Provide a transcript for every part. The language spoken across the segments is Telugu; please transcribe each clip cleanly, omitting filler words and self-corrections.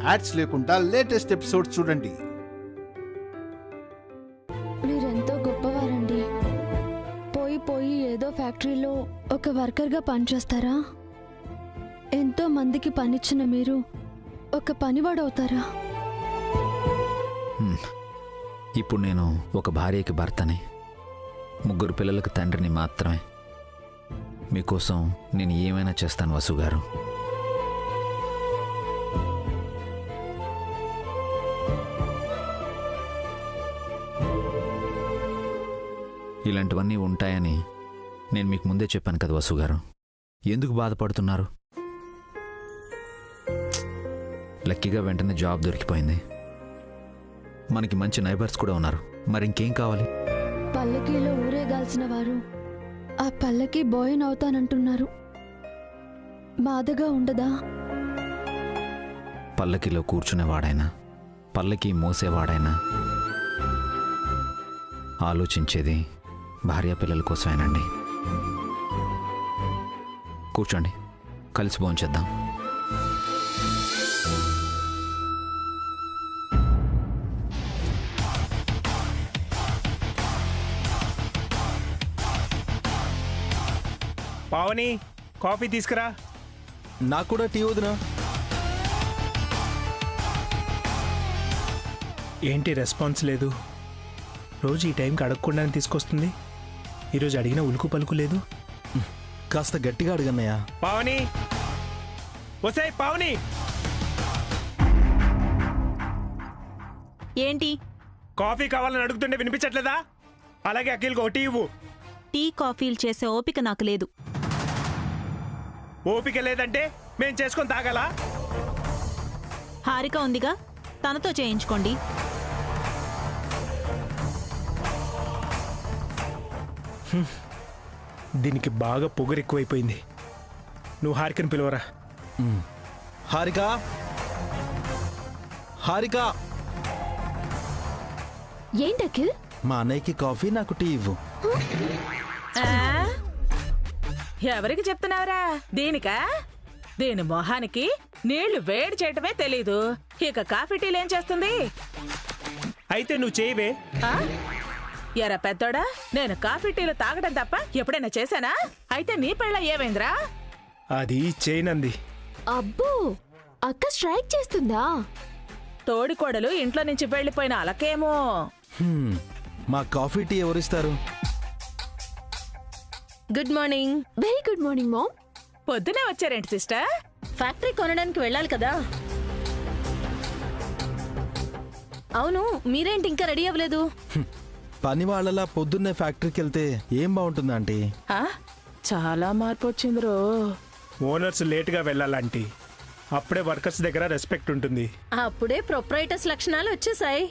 యాడ్స్ లేకుండా లేటెస్ట్ ఎపిసోడ్ చూడండి. మీరెంతో గొప్పవారండి. పోయి ఏదో ఫ్యాక్టరీలో ఒక వర్కర్గా పనిచేస్తారా? ఎంతో మందికి పనిచ్చిన మీరు ఒక పనివాడవుతారా? ఇప్పుడు నేను ఒక భార్యకి భర్తని, 3 పిల్లలకు తండ్రిని మాత్రమే. మీకోసం నేను ఏమైనా చేస్తాను వసు గారు. ఇలాంటివన్నీ ఉంటాయని నేను మీకు ముందే చెప్పాను కదా వసు గారు. ఎందుకు బాధపడుతున్నారు? లక్కీగా వెంటనే జాబ్ దొరికిపోయింది. మనకి మంచి నైబర్స్ కూడా ఉన్నారు. మరి ఇంకేం కావాలి? పల్లకీలో ఊరేగాల్సిన వారు ఆ పల్లకి బోయన్ అవుతానంటున్నారు. బాధగా ఉండదా? పల్లకిలో కూర్చునేవాడైనా, పల్లకి మోసేవాడైనా ఆలోచించేది భార్య పిల్లల కోసమేనండి. కూర్చోండి, కలిసి భోంచేద్దాం. పావని, కాఫీ తీసుకురా. నాకు కూడా టీ వదినా. ఏంటి రెస్పాన్స్ లేదు? రోజు ఈ టైంకి అడగకుండానే తీసుకొస్తుంది. ఈరోజు అడిగిన ఉలుకు పలుకు లేదు. కాస్త గట్టిగా అడిగన్నయ్యా. పావని, వసే పావని. ఏంటి? కాఫీ కావాలని అడుగుతుంటే వినిపించట్లేదా? అలాగే అఖిల్కి ఒక టీ ఇవ్వు. టీ కాఫీలు చేసే ఓపిక నాకు లేదు. ఓపిక లేదంటే మేం చేసుకొని తాగాలా? హారిక ఉందిగా, తనతో చేయించుకోండి. దీనికి బాగా పొగరు ఎక్కువైపోయింది. నువ్వు హారికని పిలవరా. హారిక, హారిక. ఏంటి అఖిల్? మా అన్నయ్యకి కాఫీ, నాకు టీ ఇవ్వు. ఎవరికి చెప్తున్నావురా? దీనికా? దీని మొహానికి నీళ్లు వేడి చేయటమే తెలీదు. ఇక కాఫీ టీలు ఏం చేస్తుంది? అయితే నువ్వు చేయవే. ఎరా పెద్దోడా, నేను కాఫీ టీలు తాగడం తప్ప ఎప్పుడైనా చేశానా? అయితే నీ పెళ్ళ ఏమైందిరా? అది చేయనంది. అబ్బో, అక్క స్ట్రైక్ చేస్తుందా? తోడికోడలు ఇంట్లో నుంచి వెళ్లిపోయిన అలకేమో. మా కాఫీ టీ ఎవరిస్తారు? Good morning. Very good morning ma'am. పొద్దునే వచ్చారేంటి సిస్టర్? ఫ్యాక్టరీ కొనడానికి వెళ్ళాలి కదా. అవును, మీరేంటి ఇంకా రెడీ అవ్వలేదు? పని వాళ్ళలా పొద్దున్నే ఫ్యాక్టరీకి వెళ్తే ఏం బాగుంటుంది ఆంటీ? చాలా మార్పు వచ్చింది రో. ఓనర్స్ లేట్గా వెళ్ళాలంటీ. అప్పుడే వర్కర్స్ దగ్గర రెస్పెక్ట్ ఉంటుంది. అప్పుడే ప్రొప్రైటర్స్ లక్షణాలు వచ్చేసాయి.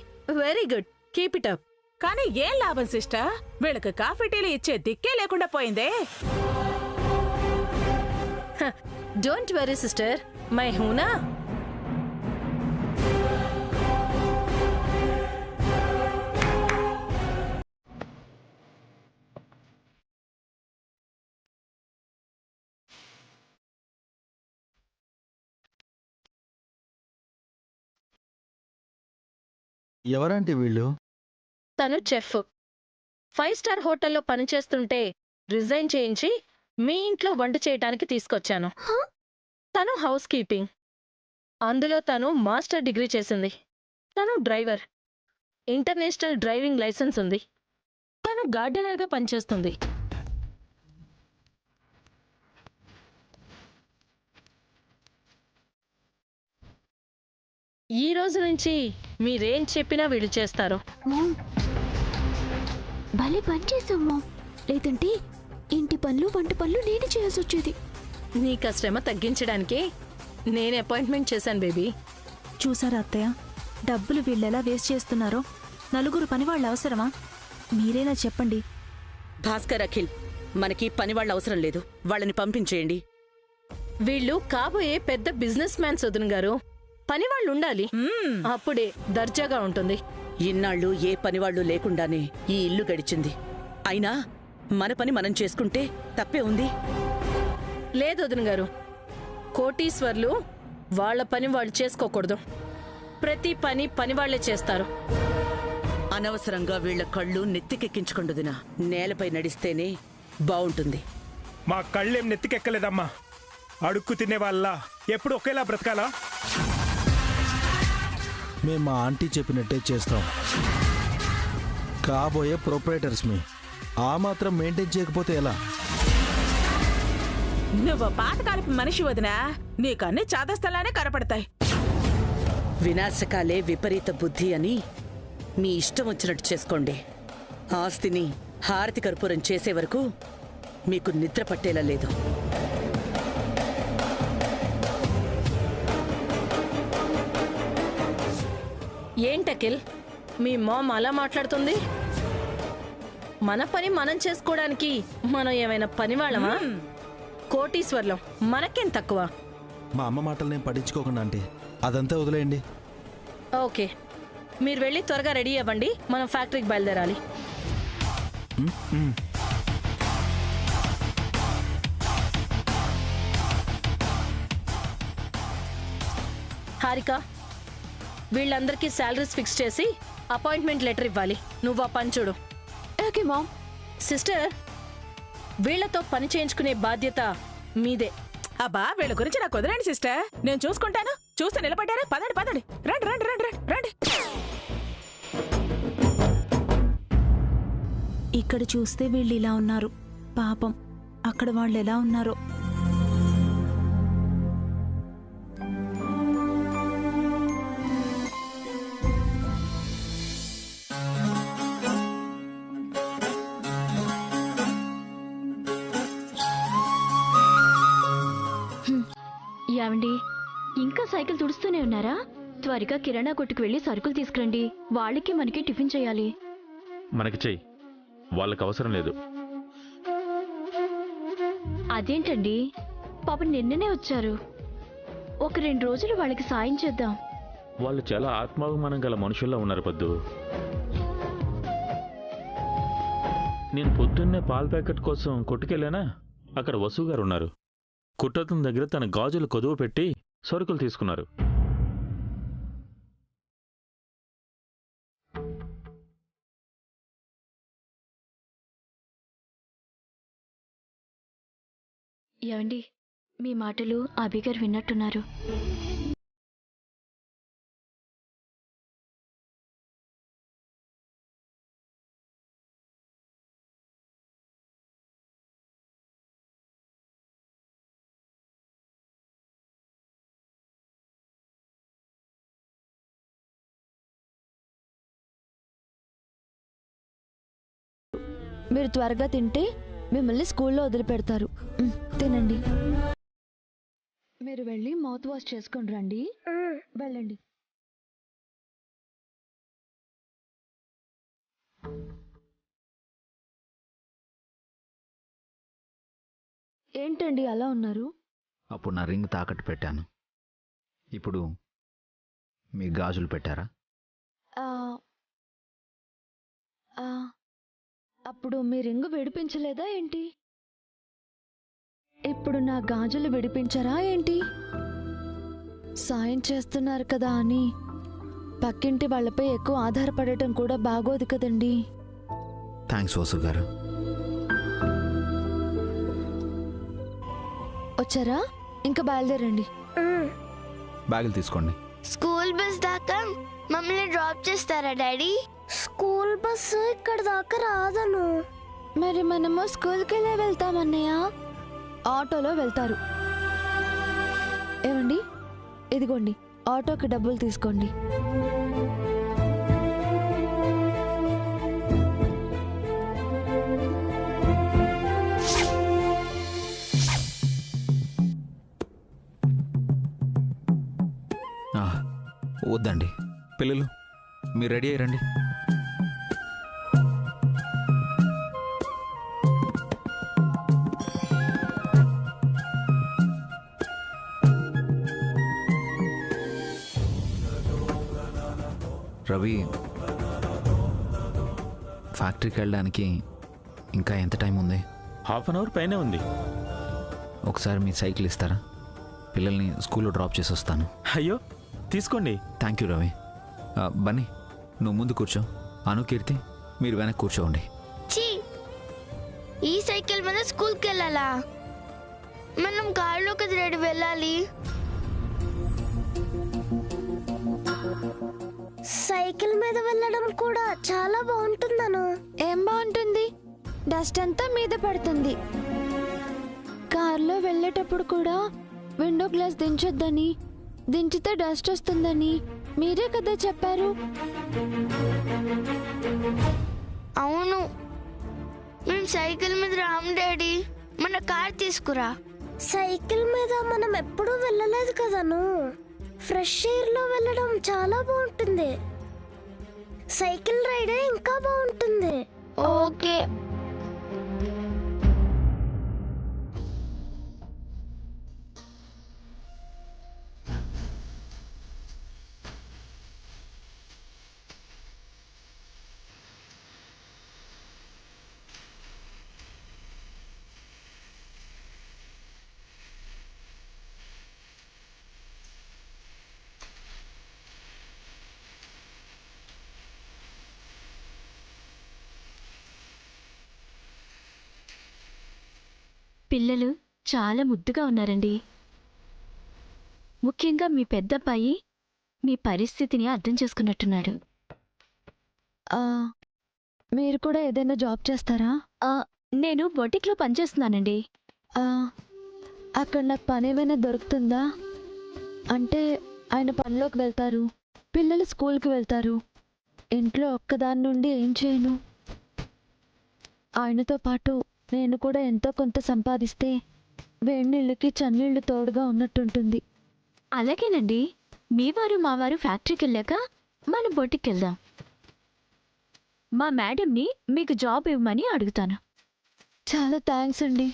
Very good, keep it up. కానీ ఏం లాభం సిస్టర్? వీళ్ళకి కాఫీ టీలు ఇచ్చే దిక్కే లేకుండా పోయిందే. డోంట్ వరీ సిస్టర్, మై హూనా. ఎవరంటే వీళ్ళు? తను చెఫ్. 5 స్టార్ హోటల్లో పనిచేస్తుంటే రిజైన్ చేయించి మీ ఇంట్లో వంట చేయడానికి తీసుకొచ్చాను. తను హౌస్ కీపింగ్, అందులో తను మాస్టర్ డిగ్రీ చేసింది. తను డ్రైవర్, ఇంటర్నేషనల్ డ్రైవింగ్ లైసెన్స్ ఉంది. తను గార్డెనర్గా పనిచేస్తుంది. ఈ రోజు నుంచి మీరేం చెప్పినా వీళ్ళు చేస్తారు. భలే పని చేసాము. లేదంటే ఇంటి పనులు వంట పనులు నేనే చేయాల్సి వచ్చేది. నీ శ్రమ తగ్గించడానికి నేను అపాయింట్మెంట్ చేశాను బేబీ. చూసారా అత్తయ్య, డబ్బులు వీళ్ళెలా వేస్ట్ చేస్తున్నారో. 4 పనివాళ్ళు అవసరమా? మీరేనా చెప్పండి. భాస్కర్, అఖిల్, మనకి పనివాళ్ళు అవసరం లేదు. వాళ్ళని పంపించేయండి. వీళ్ళు కాబోయే పెద్ద బిజినెస్ మ్యాన్స్ వదిన గారు. పనివాళ్ళు ఉండాలి, అప్పుడే దర్జాగా ఉంటుంది. ఇన్నాళ్ళు ఏ పనివాళ్ళు లేకుండానే ఈ ఇల్లు గడిచింది. అయినా మన పని మనం చేసుకుంటే తప్పే ఉంది. లేదు వదిన గారు, కోటీశ్వర్లు వాళ్ళ పని వాళ్ళు చేసుకోకూడదు. ప్రతి పని పని వాళ్లే చేస్తారు. అనవసరంగా వీళ్ళ కళ్ళు నెత్తికెక్కించుకుండుదినా. నేలపై నడిస్తేనే బావుంటుంది. మా కళ్ళేం నెత్తికెక్కలేదమ్మా. అడుక్కు తినే వాళ్ళ ఎప్పుడు ఒకేలా బ్రతకాలా? మేము మా ఆంటీ చెప్పినట్టే చేస్తాం. కాబోయే ప్రొపరేటర్స్ మీ ఆ మాత్రం మెయింటైన్ చేయకపోతే ఎలా? నువ్వు పాతకాలపు మనిషి వదినా, నీకన్నీ చాదస్తలానే కనపడతాయి. వినాశకాలే విపరీత బుద్ధి అని మీ ఇష్టం వచ్చినట్టు చేసుకోండి. ఆస్తిని హారతి కర్పూరం చేసే వరకు మీకు నిద్ర పట్టేలా లేదు. ఏంటకిల్, మీ మామ్ అలా మాట్లాడుతుంది? మన పని మనం చేసుకోవడానికి మనం ఏమైనా పని వాళ్ళమా? కోటీశ్వర్లం, మనకేం తక్కువ? మా అమ్మ మాటలు నేను పట్టించుకోకుండా ఆంటీ, అదంతా వదిలేయండి. ఓకే, మీరు వెళ్ళి త్వరగా రెడీ అవ్వండి. మనం ఫ్యాక్టరీకి బయలుదేరాలి. హారిక, వీళ్ళందరికీ శాలరీస్ ఫిక్స్ చేసి అపాయింట్మెంట్ లెటర్ ఇవ్వాలి. నువ్వు ఆ పని చూడు. Okay ma'am. సిస్టర్, వీళ్లతో పని చేయించుకునే బాధ్యత మీదే. అబ్బా, వీళ్ళ గురించి నాకు వదిలేండి సిస్టర్, నేను చూసుకుంటాను. చూస్తే నిలబడ్డారా? పదండి పదండి, రండి రండి రండి రండి రండి. ఇక్కడ చూస్తే వీళ్ళు ఇలా ఉన్నారు. పాపం అక్కడ వాళ్ళు ఎలా ఉన్నారో. ఏమండి, ఇంకా సైకిల్ తుడుస్తూనే ఉన్నారా? త్వరగా కిరాణా కొట్టుకు వెళ్ళి సరుకులు తీసుకురండి. వాళ్ళకి మనకి టిఫిన్ చేయాలి. మనకి చెయ్యి, వాళ్ళకి అవసరం లేదు. అదేంటండి, పాపం నిన్ననే వచ్చారు. ఒక 2 రోజులు వాళ్ళకి సాయం చేద్దాం. వాళ్ళు చాలా ఆత్మాభిమానం గల మనుషుల్లా ఉన్నారు పద్దు. నేను పొద్దున్నే పాల ప్యాకెట్ కోసం కొట్టుకెళ్ళానా, అక్కడ వసు గారు ఉన్నారు. కుట్టతను దగ్గర తన గాజులు కొదువు పెట్టి సరుకులు తీసుకున్నారు. ఏమండి, మీ మాటలు అభి గారు విన్నట్టున్నారు. మీరు త్వరగా తింటే మిమ్మల్ని స్కూల్లో వదిలిపెడతారు. తినండి. మీరు వెళ్ళి మౌత్ వాష్ చేసుకొని రండి. వెళ్ళండి. ఏంటండి అలా ఉన్నారు? అప్పుడు నా రింగ్ తాకట్టు పెట్టాను, ఇప్పుడు మీ గాజులు పెట్టారా? అప్పుడు మీ రింగు విడిపించలేదా ఏంటి? ఇప్పుడు నా గాజులు విడిపించరా ఏంటి? సాయం చేస్తున్నారు కదా అని పక్కింటి వాళ్ళపై ఎక్కువ ఆధారపడటం కూడా బాగోదు కదండి. థ్యాంక్స్ వసు గారు. వచ్చారా? ఇంకా బయలుదేరండి. బ్యాగులు తీసుకోండి. స్కూల్ బస్ దాకా మమ్మల్ని డ్రాప్ చేస్తారా డాడీ? స్కూల్ బస్సు ఇక్కడ దాకా రాదను. మరి మనము స్కూల్కి వెళ్ళే వెళ్తామన్నయ్య. ఆటోలో వెళ్తారు. ఏమండి, ఇదిగోండి ఆటోకి డబ్బులు తీసుకోండి. వద్దండి పిల్లలు, మీరు రెడీ అయ్యండి. రవి, ఫ్యాక్టరీకి వెళ్ళడానికి ఇంకా ఎంత టైం ఉంది? హాఫ్ అన్ అవర్ పైనే ఉంది. ఒకసారి మీ సైకిల్ ఇస్తారా? పిల్లల్ని స్కూల్లో డ్రాప్ చేసి వస్తాను. అయ్యో తీసుకోండి. Thank you Ravi. బన్నీ నువ్వు ముందు కూర్చో, అను కీర్తి మీరు వెనక్కి కూర్చోండి. చీ, ఈ సైకిల్ మీద స్కూల్కి వెళ్ళాలా? మనం కారులో కదా రెడీ వెళ్ళాలి. సైకిల్ మీద వెళ్ళడం కూడా చాలా బాగుంటుందను. ఏం బాగుంటుంది? డస్ట్ అంతా మీద పడుతుంది. కార్లో వెళ్ళేటప్పుడు కూడా విండో గ్లాస్ దించొద్దని, దించితే డస్ట్ వస్తుందని మీరే కదా చెప్పారు. అవును, మేము సైకిల్ మీద రాము డాడీ. మన కార్ తీసుకురా. సైకిల్ మీద మనం ఎప్పుడూ వెళ్ళలేదు కదను. ఫ్రెష్ ఎయిర్ లో వెళ్ళడం చాలా బాగుంటుంది. సైకిల్ రైడే ఇంకా బాగుంటుంది. ఓకే. పిల్లలు చాలా ముద్దుగా ఉన్నారండి. ముఖ్యంగా మీ పెద్దబ్బాయి మీ పరిస్థితిని అర్థం చేసుకున్నట్టున్నాడు. మీరు కూడా ఏదైనా జాబ్ చేస్తారా? నేను బొటిక్లో పనిచేస్తున్నానండి. అక్కడ నాకు పని ఏమైనా దొరుకుతుందా? అంటే ఆయన పనిలోకి వెళ్తారు, పిల్లలు స్కూల్కి వెళ్తారు, ఇంట్లో ఒక్కదాని నుండి ఏం చేయను. ఆయనతో పాటు నేను కూడా ఎంతో కొంత సంపాదిస్తే వేడినీళ్ళకి చన్నీళ్ళు తోడుగా ఉన్నట్టుంటుంది. అలాగేనండి, మీ వారు మా వారు ఫ్యాక్టరీకి వెళ్ళాక మనం బొటిక్కి వెళ్దాం. మా మేడంని మీకు జాబ్ ఇవ్వమని అడుగుతాను. చాలా థ్యాంక్స్ అండి.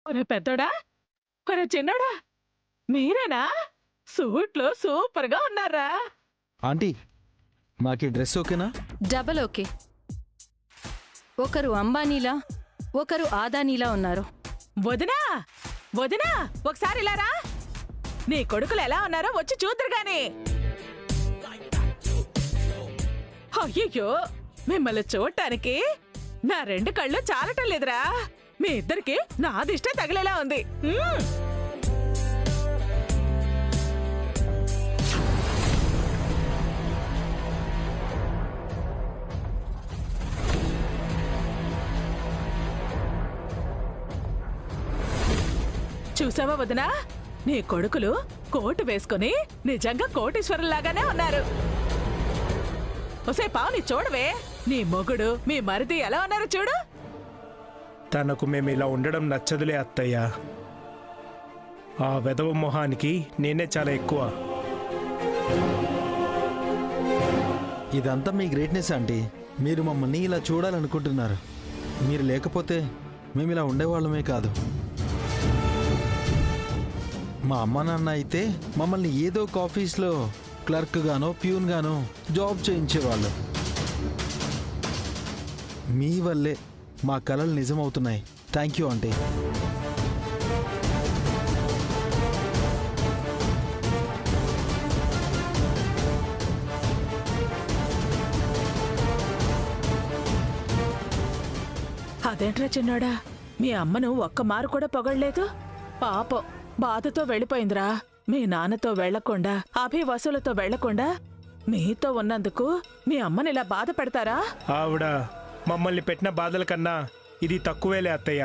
ఒరే పెద్దోడా, ఒరే చిన్నోడా, మీరేనా? సూట్లో సూపర్ గా ఉన్నారా? ఆంటీ మాకి డ్రెస్ ఓకేనా? Double okay. ఒకరు అంబానీలా, ఒకరు ఆదానీలా ఉన్నారు. వదినా వదినా, ఒకసారి ఇలా రా. నీ కొడుకులు ఎలా ఉన్నారో వచ్చి చూద్దరు గాని. అయ్యయ్యో, మిమ్మల్ని చూడటానికి నా రెండు కళ్ళు చాలటం లేదురా. మీ ఇద్దరికి నా దిష్టే తగిలేలా ఉంది. చూసావా వదినా, నీ కొడుకులు కోటు వేసుకుని నిజంగా కోటీశ్వరులాగానే ఉన్నారు. ఒసే పావుని చూడవే, నీ మొగుడు మీ మరిది ఎలా ఉన్నారో చూడు. తనకు మేము ఇలా ఉండడం నచ్చదులే అత్తయ్య. ఆ వెధవ మొహానికి నేనే చాలా ఎక్కువ. ఇదంతా మీ గ్రేట్నెస్ ఆంటీ. మీరు మమ్మల్ని ఇలా చూడాలనుకుంటున్నారు. మీరు లేకపోతే మేము ఇలా ఉండేవాళ్ళమే కాదు. మా అమ్మ నాన్న అయితే మమ్మల్ని ఏదో ఒక ఆఫీస్లో క్లర్క్ గానో ప్యూన్ గానో జాబ్ చేయించేవాళ్ళు. మీ వల్లే మా కలలు నిజమవుతున్నాయి. Thank you aunty. అదేంట్రా చిన్నోడా, మీ అమ్మను ఒక్క మారు కూడా పొగడలేదు? పాపం బాధతో వెళ్ళిపోయిందిరా. మీ నాన్నతో వెళ్లకుండా, అభివసులతో వెళ్లకుండా మీతో ఉన్నందుకు మీ అమ్మని ఇలా బాధ పెడతారా? ఆవిడ మమ్మల్ని పెట్టిన బాధల కన్నా ఇది తక్కువేలే అత్తయ్య.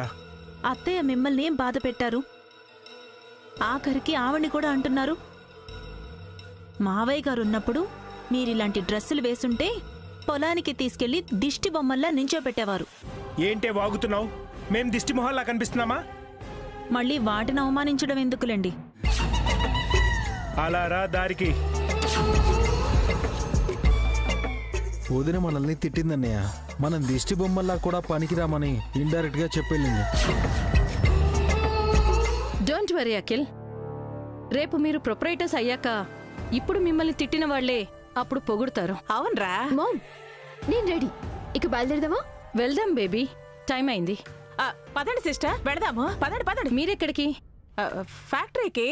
అత్తయ్య మిమ్మల్ని ఏం బాధ పెట్టారు? ఆఖరికి ఆవిడ్ని కూడా అంటున్నారు. మావయ్య గారు ఉన్నప్పుడు మీరిలాంటి డ్రెస్సులు వేసుంటే పొలానికి తీసుకెళ్లి దిష్టి బొమ్మల్లా నించోబెట్టేవారు. ఏంటే వాగుతున్నావు? మేం దిష్టి మొహాల్లా కనిపిస్తున్నామా? మళ్ళీ వాటిని అవమానించడం ఎందుకులేండి. అలా రా దారికి. వదిన మనల్ని తిట్టిందన్నయ్య. మనం దిష్టి బొమ్మల్లా కూడా పనికిరామని ఇండైరెక్ట్ గా చెప్పెళ్ళింది. డోంట్ వరీ అఖిల్, రేపు మీరు ప్రొపరేటర్స్ అయ్యాక ఇప్పుడు మిమ్మల్ని తిట్టిన వాళ్లే అప్పుడు పొగుడుతారు. అవునరా. మామ్ నేను రెడీ, ఇక బయలుదేరదామా? వెళ్దాం బేబీ, టైం అయింది. పదండి సిస్టర్, వెళదాము. పదండి పదండి. మీరెక్కడికి? ఫ్యాక్టరీకి.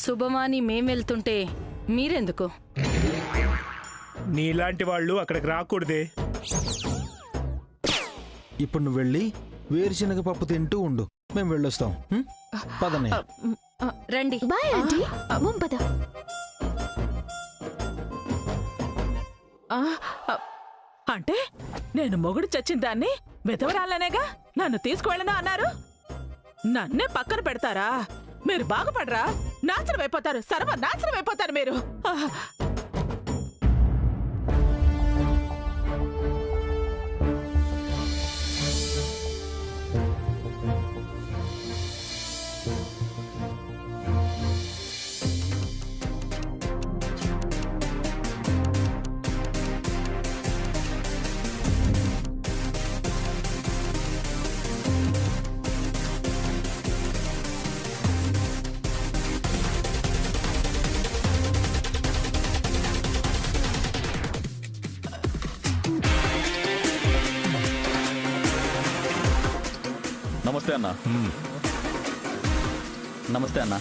శుభమాని మేం వెళ్తుంటే మీరెందుకు? నీలాంటి వాళ్ళు అక్కడికి రాకూడదే. ఇప్పుడు నువ్వు వెళ్ళి వేరుశనగ పప్పు తింటూ ఉండు, మేము వెళ్ళొస్తాం. పదన్నయ్య. రండి. Bye aunty. మామ్ పద. అంటే నేను మొగుడు చచ్చిన దాన్ని వెతవరాలనేగా నన్ను తీసుకువెళ్ళను అన్నారు. నన్నే పక్కన పెడతారా? మీరు బాగుపడరా? నాశనం అయిపోతారు, సర్వనాశనం అయిపోతారు మీరు. నమస్తే అన్న. నమస్తే అన్న.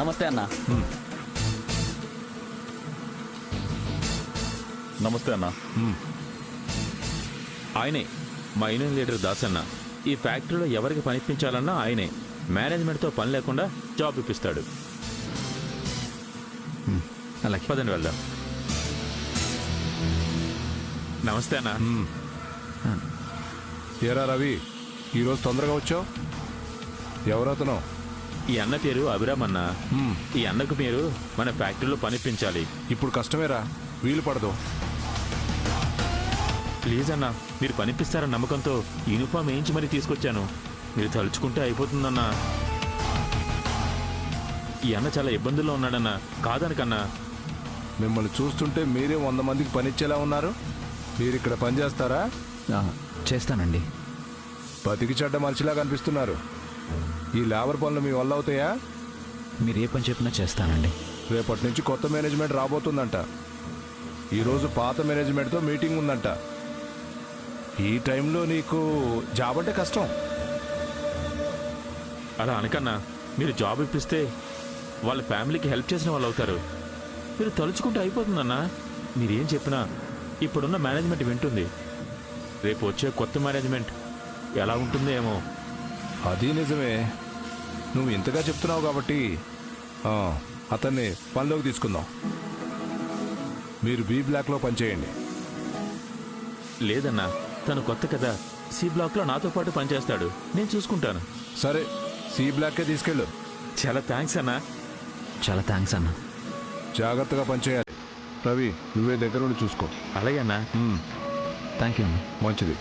నమస్తే అన్న. నమస్తే అన్న. ఆయనే మా యూనియన్ లీడర్ దాసన్న. ఈ ఫ్యాక్టరీలో ఎవరికి పనిపించాలన్నా ఆయనే. మేనేజ్మెంట్తో పని లేకుండా జాబ్ ఇప్పిస్తాడు. అలాగే పదండి వెళ్దాం. నమస్తే అన్న. ఏరా రవి, ఈరోజు తొందరగా వచ్చావు? ఎవరతను? ఈ అన్న పేరు అభిరామ్ అన్న. ఈ అన్నకు మీరు మన ఫ్యాక్టరీలో పనిపించాలి. ఇప్పుడు కష్టమేరా, వీలు పడదు. ప్లీజ్ అన్న, మీరు పనిపిస్తారన్న నమ్మకంతో యూనిఫామ్ వేయించి మరీ తీసుకొచ్చాను. మీరు తలుచుకుంటే అయిపోతుందన్నా. ఈ అన్న చాలా ఇబ్బందుల్లో ఉన్నాడన్నా, కాదనకన్నా. మిమ్మల్ని చూస్తుంటే మీరే 100 మందికి పనిచ్చేలా ఉన్నారు. మీరు ఇక్కడ పని చేస్తారా? చేస్తానండి. బతికి చెడ్డ మనిషిలా కనిపిస్తున్నారు. ఈ లేబర్ పనులు మీ వల్ల అవుతాయా? మీరు ఏ పని చెప్పినా చేస్తానండి. రేపటి నుంచి కొత్త మేనేజ్మెంట్ రాబోతుందంట. ఈరోజు పాత మేనేజ్మెంట్తో మీటింగ్ ఉందంట. ఈ టైంలో నీకు జాబ్ అంటే కష్టం. అలా అనకన్నా, మీరు జాబ్ ఇప్పిస్తే వాళ్ళ ఫ్యామిలీకి హెల్ప్ చేసిన వాళ్ళు అవుతారు. మీరు తలుచుకుంటే అయిపోతుందన్నా. మీరేం చెప్పినా ఇప్పుడున్న మేనేజ్మెంట్ వింటుంది. రేపు వచ్చే కొత్త మేనేజ్మెంట్ ఎలా ఉంటుందో ఏమో. అది నిజమే, నువ్వు ఇంతగా చెప్తున్నావు కాబట్టి అతన్ని పనిలోకి తీసుకుందాం. మీరు బి బ్లాక్లో పనిచేయండి. లేదన్నా, తను కొత్త కదా, సి బ్లాక్లో నాతో పాటు పనిచేస్తాడు. నేను చూసుకుంటాను. సరే, సి బ్లాక్కే తీసుకెళ్ళు. చాలా థ్యాంక్స్ అన్నా. చాలా థ్యాంక్స్ అన్న. జాగ్రత్తగా పనిచేయాలి. రవి, నువ్వే దగ్గర ఉండి చూసుకో. అలాగే అన్నా. థ్యాంక్ యూ అన్న. మంచిది.